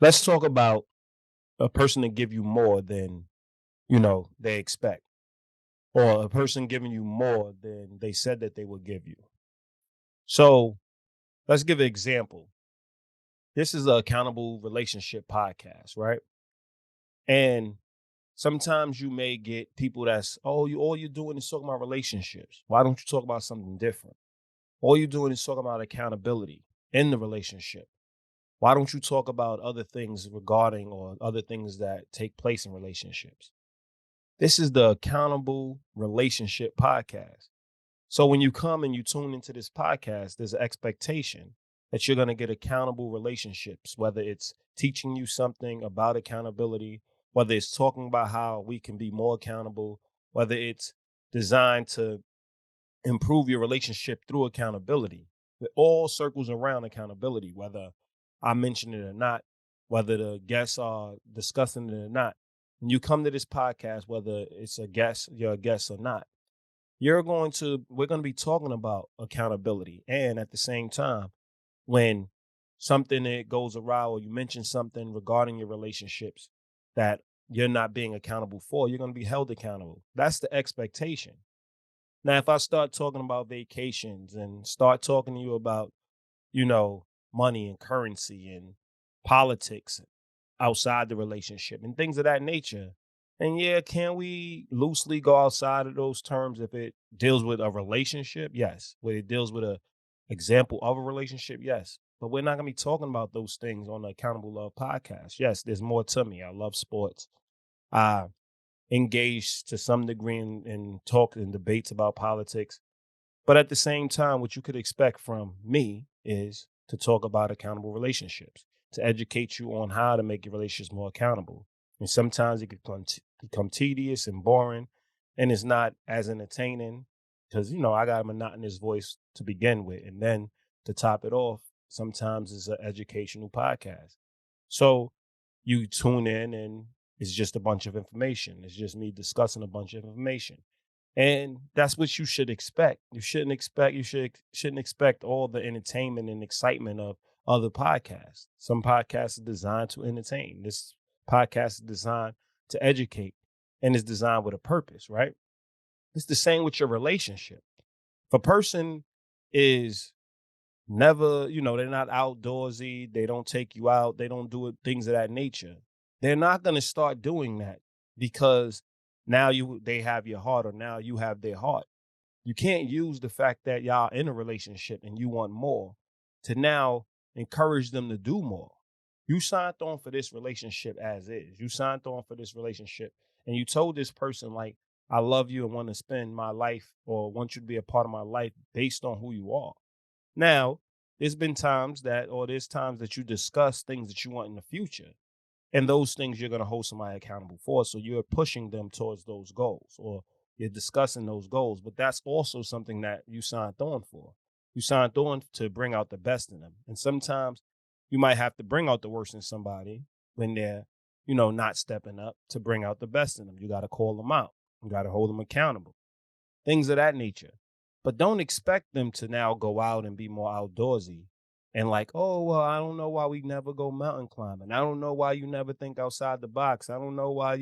Let's talk about a person that give you more than, they expect, or a person giving you more than they said that they would give you. So let's give an example. This is a accountable relationship podcast, right? And sometimes you may get people that's, oh, you all you're doing is talking about relationships. Why don't you talk about something different? All you're doing is talking about accountability in the relationship. Why don't you talk about other things regarding or other things that take place in relationships? This is the Accountable Relationship Podcast. So when you come and you tune into this podcast, there's an expectation that you're going to get accountable relationships, whether it's teaching you something about accountability, whether it's talking about how we can be more accountable, whether it's designed to improve your relationship through accountability. It all circles around accountability, whether I mention it or not, whether the guests are discussing it or not. When you come to this podcast, whether it's you're a guest or not, we're going to be talking about accountability. And at the same time, when something that goes awry or you mention something regarding your relationships that you're not being accountable for, you're going to be held accountable. That's the expectation. Now, if I start talking about vacations and start talking to you about, you know, money and currency and politics outside the relationship and things of that nature, and yeah, can we loosely go outside of those terms if it deals with a relationship? Yes. When it deals with a example of a relationship, yes. But we're not gonna be talking about those things on the Accountable Love podcast. Yes, there's more to me. I love sports. I engage to some degree in talk and debates about politics. But at the same time, what you could expect from me is to talk about accountable relationships, to educate you on how to make your relationships more accountable. And sometimes it could become tedious and boring, and it's not as entertaining because, I got a monotonous voice to begin with. And then to top it off, sometimes it's an educational podcast. So you tune in and it's just a bunch of information. It's just me discussing a bunch of information. And that's what you should expect. You shouldn't expect all the entertainment and excitement of other podcasts. Some podcasts are designed to entertain. This podcast is designed to educate and is designed with a purpose, right? It's the same with your relationship. If a person is never, they're not outdoorsy, they don't take you out, they don't do things of that nature. They're not going to start doing that because now they have your heart or now you have their heart. You can't use the fact that y'all in a relationship and you want more to now encourage them to do more. You signed on for this relationship as is. You signed on for this relationship and you told this person like, I love you and want to spend my life or want you to be a part of my life based on who you are. Now, there's times that you discuss things that you want in the future. And those things you're going to hold somebody accountable for. So you're pushing them towards those goals or you're discussing those goals. But that's also something that you signed on for. You signed on to bring out the best in them. And sometimes you might have to bring out the worst in somebody when they're, not stepping up to bring out the best in them. You got to call them out. You got to hold them accountable, things of that nature. But don't expect them to now go out and be more outdoorsy and like, oh, well, I don't know why we never go mountain climbing. I don't know why you never think outside the box. I don't know why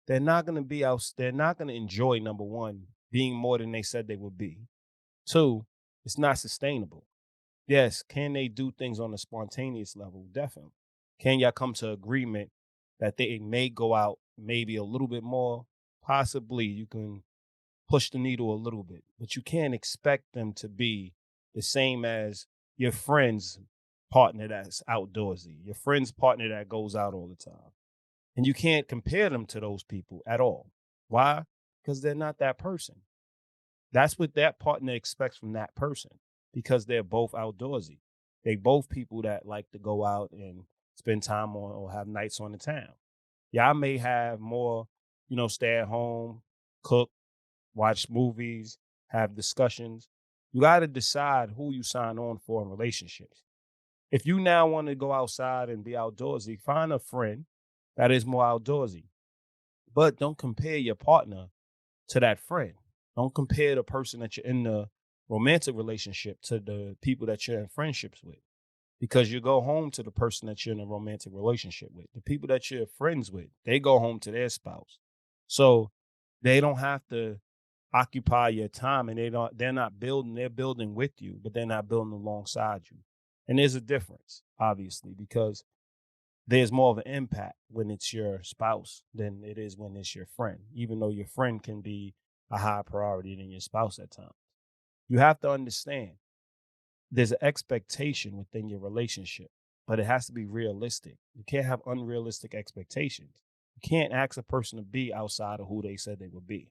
they're not going to be out. They're not going to enjoy, number one, being more than they said they would be. Two, it's not sustainable. Yes, can they do things on a spontaneous level? Definitely. Can y'all come to agreement that they may go out maybe a little bit more? Possibly you can push the needle a little bit, but you can't expect them to be the same as your friend's partner that's outdoorsy, your friend's partner that goes out all the time. And you can't compare them to those people at all. Why? Because they're not that person. That's what that partner expects from that person because they're both outdoorsy. They both people that like to go out and spend time on or have nights on the town. Y'all may have more, stay at home, cook, watch movies, have discussions. You got to decide who you sign on for in relationships. If you now want to go outside and be outdoorsy, find a friend that is more outdoorsy. But don't compare your partner to that friend. Don't compare the person that you're in the romantic relationship to the people that you're in friendships with. because you go home to the person that you're in a romantic relationship with. The people that you're friends with, they go home to their spouse. So they don't have to occupy your time, and they're not building, they're building with you, but they're not building alongside you. And there's a difference, obviously, because there's more of an impact when it's your spouse than it is when it's your friend, even though your friend can be a higher priority than your spouse at times. You have to understand there's an expectation within your relationship, but it has to be realistic. You can't have unrealistic expectations. You can't ask a person to be outside of who they said they would be.